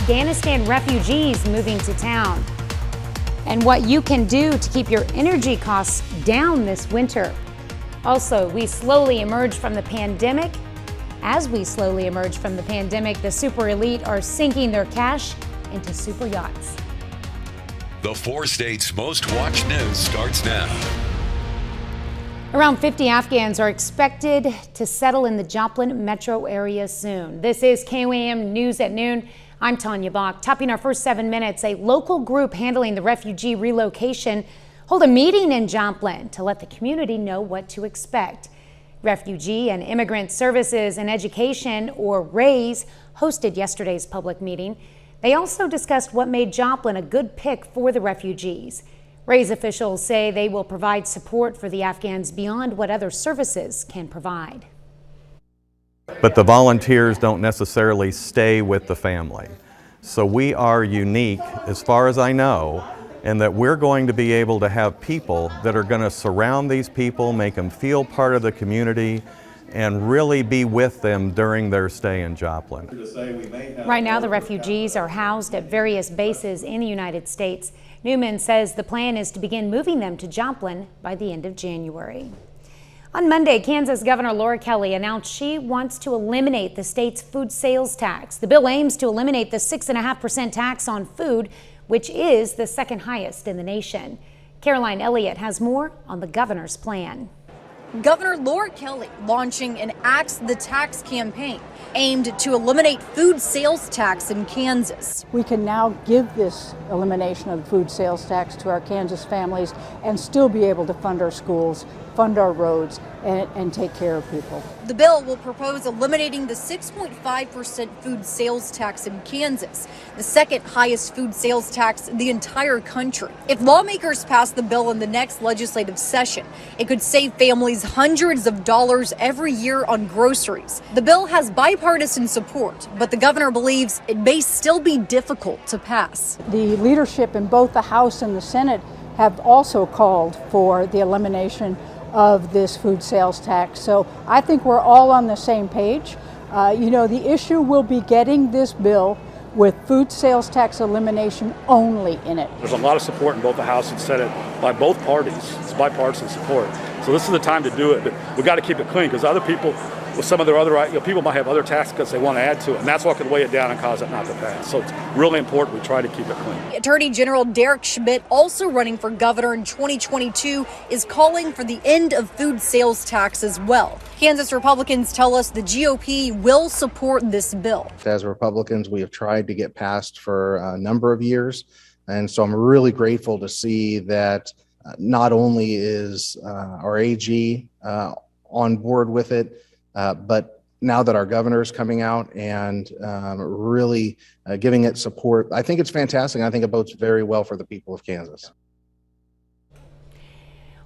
Afghanistan refugees moving to town, and what you can do to keep your energy costs down this winter. Also, we slowly emerge from the pandemic. As we slowly emerge from the pandemic, the super elite are sinking their cash into super yachts. The 4 states' most watched news starts now. Around 50 Afghans are expected to settle in the Joplin metro area soon. This is KOAM News at Noon. I'm Tanya Bach. Topping our first 7 minutes, a local group handling the refugee relocation hold a meeting in Joplin to let the community know what to expect. Refugee and Immigrant Services and Education, or RAISE, hosted yesterday's public meeting. They also discussed what made Joplin a good pick for the refugees. RAISE officials say they will provide support for the Afghans beyond what other services can provide. But the volunteers don't necessarily stay with the family. So we are unique, as far as I know, in that we're going to be able to have people that are going to surround these people, make them feel part of the community, and really be with them during their stay in Joplin. Right now, the refugees are housed at various bases in the United States. Newman says the plan is to begin moving them to Joplin by the end of January. On Monday, Kansas Governor Laura Kelly announced she wants to eliminate the state's food sales tax. The bill aims to eliminate the 6.5% tax on food, which is the second highest in the nation. Caroline Elliott has more on the governor's plan. Governor Laura Kelly launching an Axe the Tax campaign aimed to eliminate food sales tax in Kansas. We can now give this elimination of the food sales tax to our Kansas families and still be able to fund our schools, fund our roads, and take care of people. The bill will propose eliminating the 6.5% food sales tax in Kansas, the second highest food sales tax in the entire country. If lawmakers pass the bill in the next legislative session, it could save families hundreds of dollars every year on groceries. The bill has bipartisan support, but the governor believes it may still be difficult to pass. The leadership in both the House and the Senate have also called for the elimination of this food sales tax. So I think we're all on the same page. The issue will be getting this bill with food sales tax elimination only in it. There's a lot of support in both the House and Senate by both parties. It's bipartisan support. So this is the time to do it, but we got to keep it clean because other people with some of their other, people might have other tax cuts they want to add to it, and that's what could weigh it down and cause it not to pass. So it's really important we try to keep it clean. Attorney General Derek Schmidt, also running for governor in 2022, is calling for the end of food sales tax as well. Kansas Republicans tell us the GOP will support this bill. As Republicans, we have tried to get passed for a number of years, and so I'm really grateful to see that not only is our AG on board with it, but now that our governor is coming out and really giving it support, I think it's fantastic. I think it bodes very well for the people of Kansas.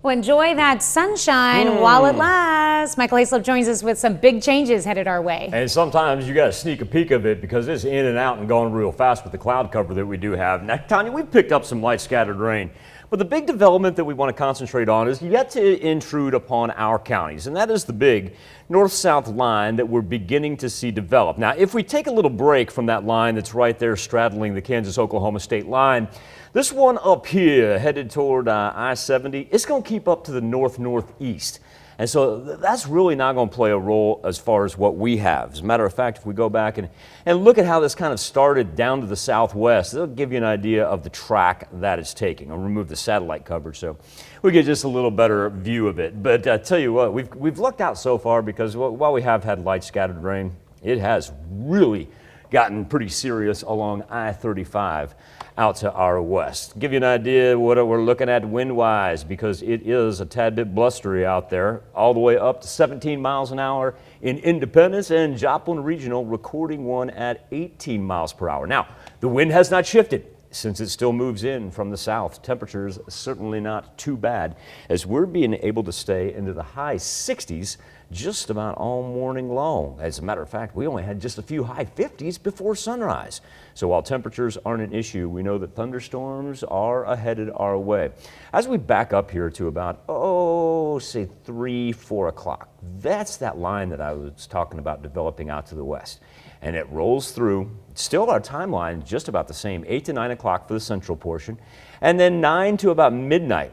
Well, enjoy that sunshine while it lasts. Michael Hayslip joins us with some big changes headed our way. And sometimes you got to sneak a peek of it because it's in and out and going real fast with the cloud cover that we do have. Now, Tanya, we've picked up some light scattered rain. But the big development that we want to concentrate on is yet to intrude upon our counties, and that is the big north-south line that we're beginning to see develop. Now, if we take a little break from that line that's right there straddling the Kansas-Oklahoma state line, this one up here headed toward I-70, it's going to keep up to the north-northeast. And so that's really not going to play a role as far as what we have. As a matter of fact, if we go back and look at how this kind of started down to the southwest, it'll give you an idea of the track that it's taking. I'll remove the satellite coverage so we get just a little better view of it. But I tell you what, we've lucked out so far because while we have had light scattered rain, it has really gotten pretty serious along I-35 out to our west. Give you an idea what we're looking at wind-wise, because it is a tad bit blustery out there, all the way up to 17 miles an hour in Independence, and Joplin Regional recording one at 18 miles per hour. Now, the wind has not shifted since it still moves in from the south. Temperatures certainly not too bad, as we're being able to stay into the high 60s just about all morning long. As a matter of fact, we only had just a few high 50s before sunrise. So while temperatures aren't an issue, we know that thunderstorms are headed our way. As we back up here to about, say 3, 4 o'clock, that's that line that I was talking about developing out to the west. and it rolls through. Still, our timeline is just about the same, 8 to 9 o'clock for the central portion, and then 9 to about midnight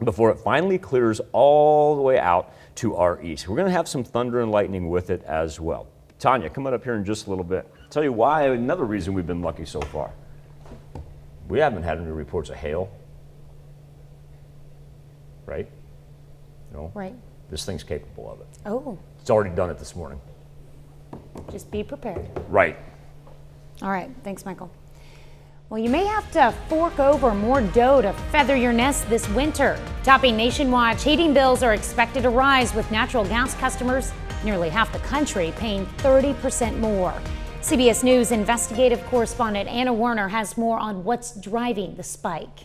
before it finally clears all the way out to our east. We're going to have some thunder and lightning with it as well. Tanya, coming up here in just a little bit. I'll tell you why, another reason we've been lucky so far. We haven't had any reports of hail. Right? No? Right. This thing's capable of it. Oh, It's already done it this morning. just be prepared. Right. All right, thanks, Michael. Well, you may have to fork over more dough to feather your nest this winter. Topping Nationwide, heating bills are expected to rise with natural gas customers, nearly half the country, paying 30% more. CBS News investigative correspondent Anna Werner has more on what's driving the spike.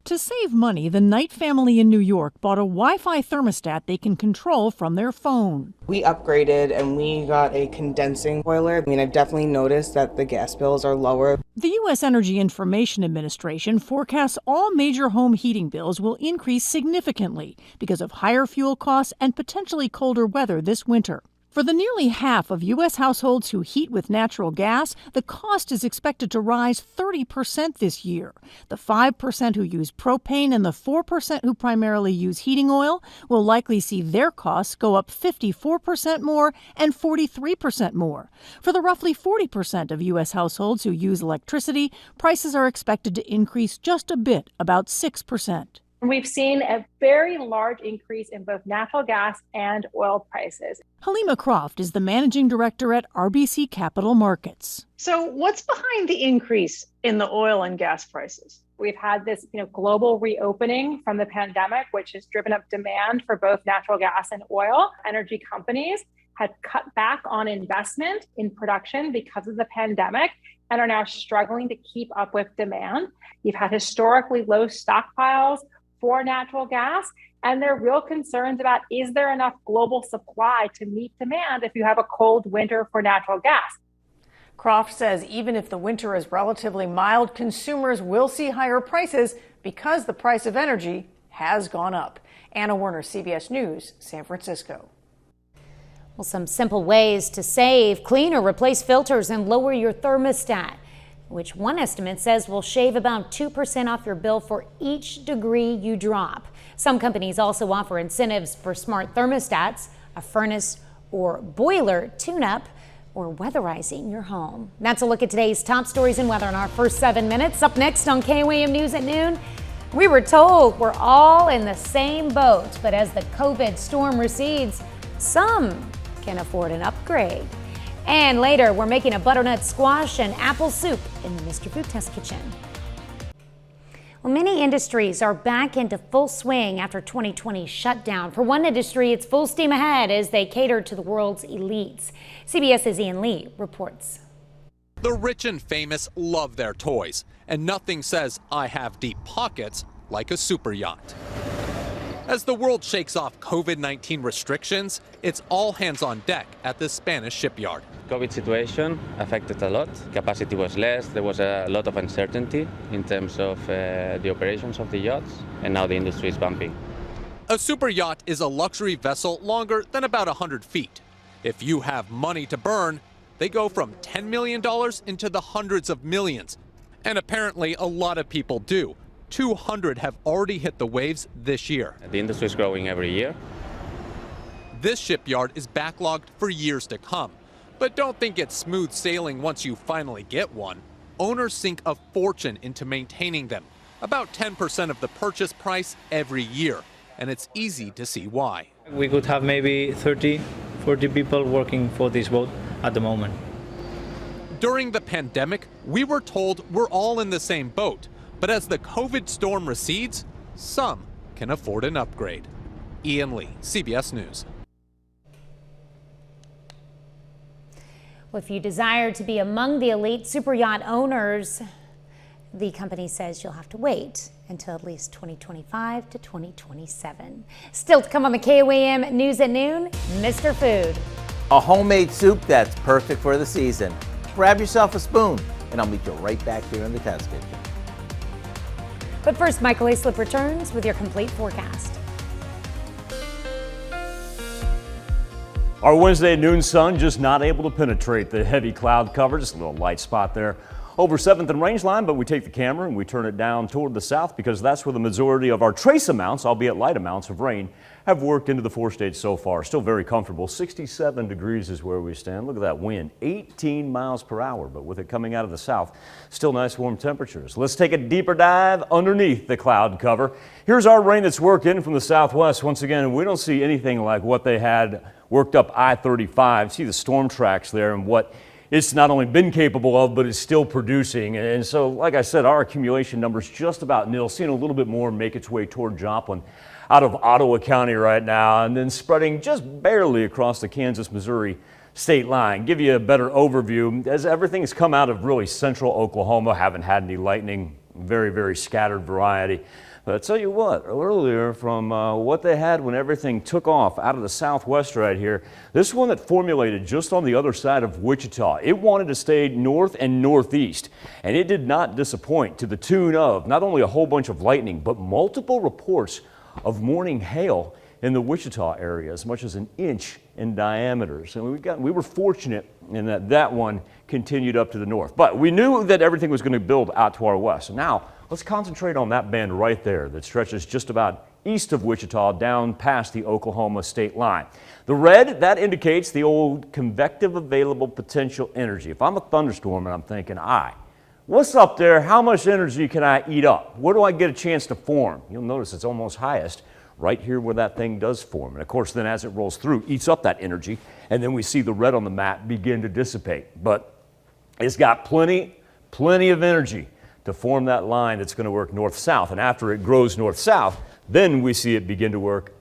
To save money, the Knight family in New York bought a Wi-Fi thermostat they can control from their phone. We upgraded and we got a condensing boiler. I mean, I've definitely noticed that the gas bills are lower. The U.S. Energy Information Administration forecasts all major home heating bills will increase significantly because of higher fuel costs and potentially colder weather this winter. For the nearly half of U.S. households who heat with natural gas, the cost is expected to rise 30% this year. The 5% who use propane and the 4% who primarily use heating oil will likely see their costs go up 54% more and 43% more. For the roughly 40% of U.S. households who use electricity, prices are expected to increase just a bit, about 6%. We've seen a very large increase in both natural gas and oil prices. Halima Croft is the managing director at RBC Capital Markets. So what's behind the increase in the oil and gas prices? We've had this, global reopening from the pandemic, which has driven up demand for both natural gas and oil. Energy companies had cut back on investment in production because of the pandemic and are now struggling to keep up with demand. You've had historically low stockpiles for natural gas, and there are real concerns about, is there enough global supply to meet demand if you have a cold winter for natural gas? Croft says even if the winter is relatively mild, consumers will see higher prices because the price of energy has gone up. Anna Werner, CBS News, San Francisco. Well, some simple ways to save: clean or replace filters and lower your thermostat, which one estimate says will shave about 2% off your bill for each degree you drop. Some companies also offer incentives for smart thermostats, a furnace or boiler tune-up, or weatherizing your home. That's a look at today's top stories and weather in our first 7 minutes. Up next on KOAM News at noon, we were told we're all in the same boat, but as the COVID storm recedes, some can afford an upgrade. And later, we're making a butternut squash and apple soup in the Mr. Food Test Kitchen. Well, many industries are back into full swing after 2020 shutdown. For one industry, it's full steam ahead as they cater to the world's elites. CBS's Ian Lee reports. The rich and famous love their toys, and nothing says I have deep pockets like a super yacht. As the world shakes off COVID-19 restrictions, it's all hands on deck at the Spanish shipyard. COVID situation affected a lot. Capacity was less. There was a lot of uncertainty in terms of the operations of the yachts, and now the industry is bumping. A super yacht is a luxury vessel longer than about 100 feet. If you have money to burn, they go from $10 million into the hundreds of millions. And apparently a lot of people do. 200 have already hit the waves this year. The industry is growing every year. This shipyard is backlogged for years to come. But don't think it's smooth sailing once you finally get one. Owners sink a fortune into maintaining them, about 10% of the purchase price every year. And it's easy to see why. We could have maybe 30, 40 people working for this boat at the moment. During the pandemic, we were told we're all in the same boat. But as the COVID storm recedes, some can afford an upgrade. Ian Lee, CBS News. Well, if you desire to be among the elite super yacht owners, the company says you'll have to wait until at least 2025 to 2027. Still to come on the KOAM News at noon, Mr. Food. A homemade soup that's perfect for the season. Grab yourself a spoon, and I'll meet you right back here in the test kitchen. But first, Michael Aislip returns with your complete forecast. Our Wednesday noon sun just not able to penetrate the heavy cloud cover. Just a little light spot there over 7th and Rangeline, but we take the camera and we turn it down toward the south because that's where the majority of our trace amounts, albeit light amounts of rain, have worked into the 4 states so far. Still very comfortable. 67 degrees is where we stand. Look at that wind, 18 miles per hour, but with it coming out of the south, still nice warm temperatures. Let's take a deeper dive underneath the cloud cover. Here's our rain that's working from the southwest. Once again, we don't see anything like what they had worked up I-35. See the storm tracks there and what it's not only been capable of, but it's still producing. And so, like I said, our accumulation number's just about nil. Seeing a little bit more make its way toward Joplin out of Ottawa County right now, and then spreading just barely across the Kansas-Missouri state line. Give you a better overview as everything has come out of really central Oklahoma. Haven't had any lightning, very, very scattered variety. But I'll tell you what, earlier from what they had when everything took off out of the southwest right here, this one that formulated just on the other side of Wichita, it wanted to stay north and northeast, and it did not disappoint to the tune of not only a whole bunch of lightning, but multiple reports of morning hail in the Wichita area, as much as an inch in diameter. So we were fortunate in that one continued up to the north. But we knew that everything was going to build out to our west. So now let's concentrate on that band right there that stretches just about east of Wichita down past the Oklahoma state line. The red, that indicates the old convective available potential energy. If I'm a thunderstorm and I'm thinking, what's up there? How much energy can I eat up? Where do I get a chance to form? You'll notice it's almost highest right here where that thing does form. And of course, then as it rolls through, eats up that energy, and then we see the red on the map begin to dissipate. But it's got plenty of energy to form that line that's going to work north-south. And after it grows north-south, then we see it begin to work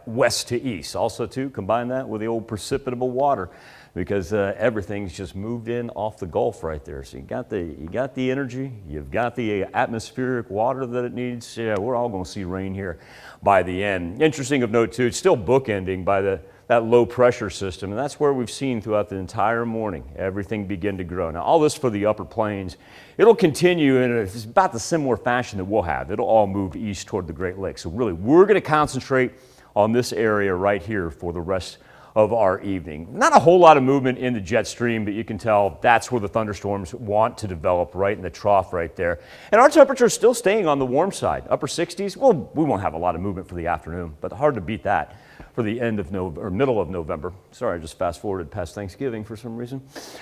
west to east. Also, too, combine that with the old precipitable water, because everything's just moved in off the Gulf right there. So you got the energy, you've got the atmospheric water that it needs. Yeah, we're all going to see rain here by the end. Interesting of note, too, it's still bookending by that low pressure system, and that's where we've seen throughout the entire morning everything begin to grow. Now, all this for the upper plains, it'll continue in about the similar fashion that we'll have. It'll all move east toward the Great Lakes. So really, we're going to concentrate on this area right here for the rest of our evening. Not a whole lot of movement in the jet stream, but you can tell that's where the thunderstorms want to develop, right in the trough right there. And our temperature is still staying on the warm side, upper 60s. Well, we won't have a lot of movement for the afternoon, but hard to beat that for the end of November, or middle of November. Sorry, I just fast forwarded past Thanksgiving for some reason.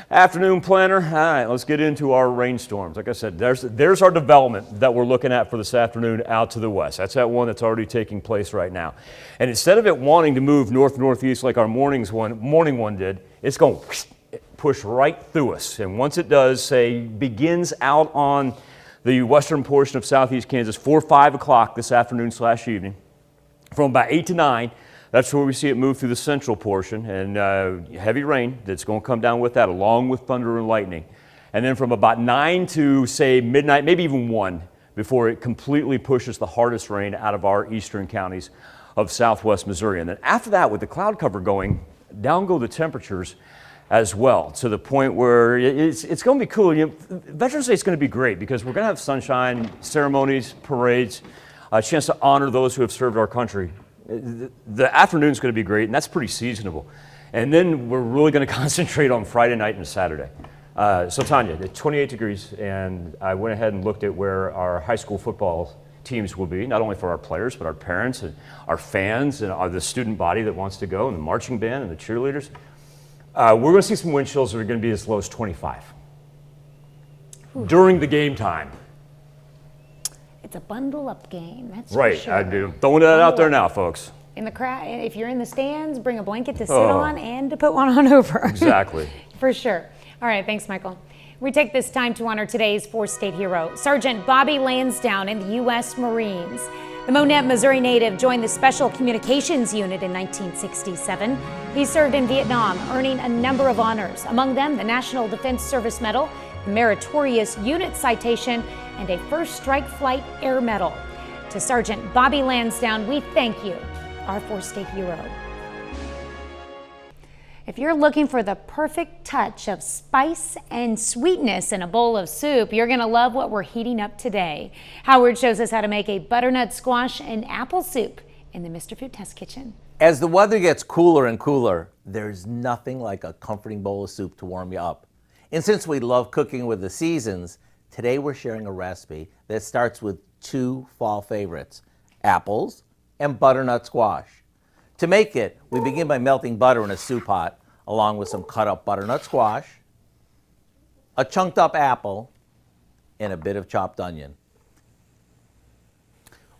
Afternoon planner. All right, let's get into our rainstorms. Like I said, there's our development that we're looking at for this afternoon out to the west. That's that one that's already taking place right now. And instead of it wanting to move north-northeast like our morning one did, it's going to push right through us. And once it does, begins out on the western portion of southeast Kansas 4 or 5 o'clock this afternoon/evening. From about 8 to 9, that's where we see it move through the central portion, and heavy rain that's going to come down with that, along with thunder and lightning. And then from about 9 to, say, midnight, maybe even 1, before it completely pushes the hardest rain out of our eastern counties of southwest Missouri. And then after that, with the cloud cover going, down go the temperatures as well, to the point where it's going to be cool. Veterans Day is going to be great because we're going to have sunshine, ceremonies, parades, a chance to honor those who have served our country. The afternoon's going to be great, and that's pretty seasonable. And then we're really going to concentrate on Friday night and Saturday. So Tanya, it's 28 degrees, and I went ahead and looked at where our high school football teams will be, not only for our players, but our parents and our fans and the student body that wants to go, and the marching band and the cheerleaders. We're going to see some wind chills that are going to be as low as 25 during the game time. It's a bundle up game, that's right, for sure. I do. Throwing that out there now, folks. In the crowd, if you're in the stands, bring a blanket to sit on and to put one on over. Exactly. For sure. All right, thanks, Michael. We take this time to honor today's four-state hero, Sergeant Bobby Lansdowne in the U.S. Marines. The Monette, Missouri native joined the Special Communications Unit in 1967. He served in Vietnam, earning a number of honors, among them the National Defense Service Medal, the Meritorious Unit Citation, and a First Strike Flight Air Medal. To Sergeant Bobby Lansdowne, we thank you, our four-state hero. If you're looking for the perfect touch of spice and sweetness in a bowl of soup, you're going to love what we're heating up today. Howard shows us how to make a butternut squash and apple soup in the Mr. Food Test Kitchen. As the weather gets cooler and cooler, there's nothing like a comforting bowl of soup to warm you up. And since we love cooking with the seasons, today we're sharing a recipe that starts with 2 fall favorites, apples and butternut squash. To make it, we begin by melting butter in a soup pot, along with some cut up butternut squash, a chunked up apple, and a bit of chopped onion.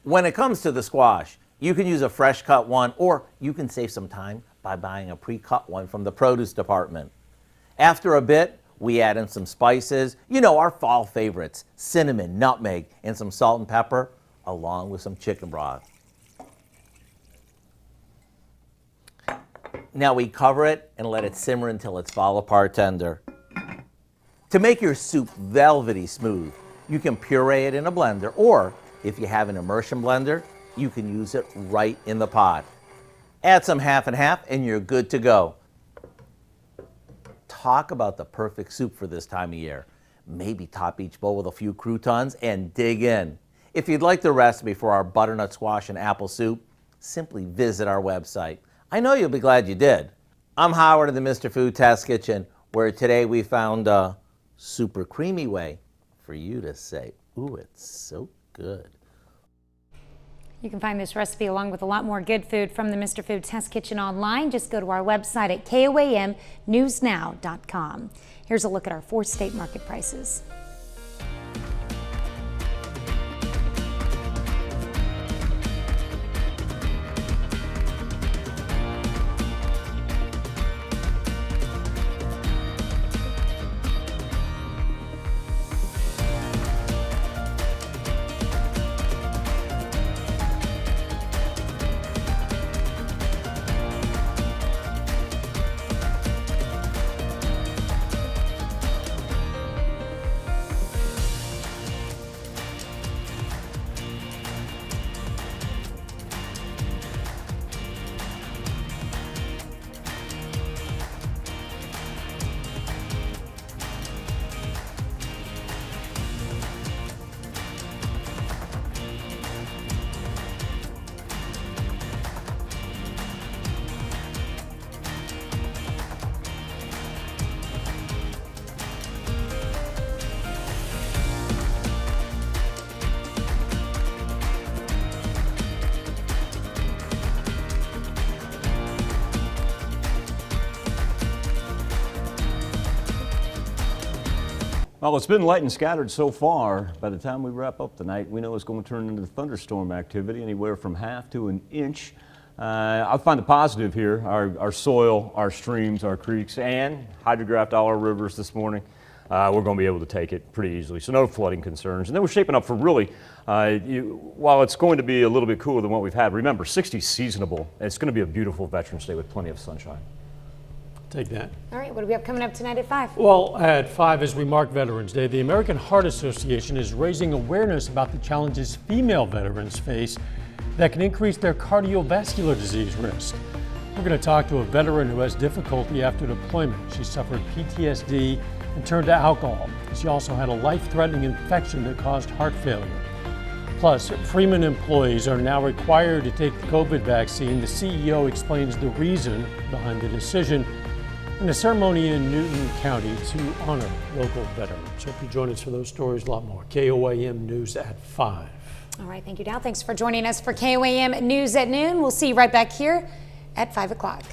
When it comes to the squash, you can use a fresh cut one, or you can save some time by buying a pre-cut one from the produce department. After a bit, we add in some spices, our fall favorites, cinnamon, nutmeg, and some salt and pepper, along with some chicken broth. Now we cover it and let it simmer until it's fall apart tender. To make your soup velvety smooth, you can puree it in a blender, or if you have an immersion blender, you can use it right in the pot. Add some half and half and you're good to go. Talk about the perfect soup for this time of year. Maybe top each bowl with a few croutons and dig in. If you'd like the recipe for our butternut squash and apple soup, simply visit our website. I know you'll be glad you did. I'm Howard of the Mr. Food Test Kitchen, where today we found a super creamy way for you to say, ooh, it's so good. You can find this recipe along with a lot more good food from the Mr. Food Test Kitchen online. Just go to our website at KOAMnewsnow.com. Here's a look at our 4 state market prices. Well, it's been light and scattered so far. By the time we wrap up tonight, we know it's going to turn into thunderstorm activity, anywhere from half to an inch. I find the positive here, our soil, our streams, our creeks, and hydrographed all our rivers this morning. We're going to be able to take it pretty easily, so no flooding concerns. And then we're shaping up for really, while it's going to be a little bit cooler than what we've had, remember, 60 seasonable. It's going to be a beautiful Veterans Day with plenty of sunshine. Take that. All right, what do we have coming up tonight at 5? Well, at 5, as we mark Veterans Day, the American Heart Association is raising awareness about the challenges female veterans face that can increase their cardiovascular disease risk. We're going to talk to a veteran who has difficulty after deployment. She suffered PTSD and turned to alcohol. She also had a life-threatening infection that caused heart failure. Plus, Freeman employees are now required to take the COVID vaccine. The CEO explains the reason behind the decision, and a ceremony in Newton County to honor local veterans. Hope you join us for those stories, a lot more. KOAM News at 5. All right, thank you, Dow. Thanks for joining us for KOAM News at Noon. We'll see you right back here at 5 o'clock.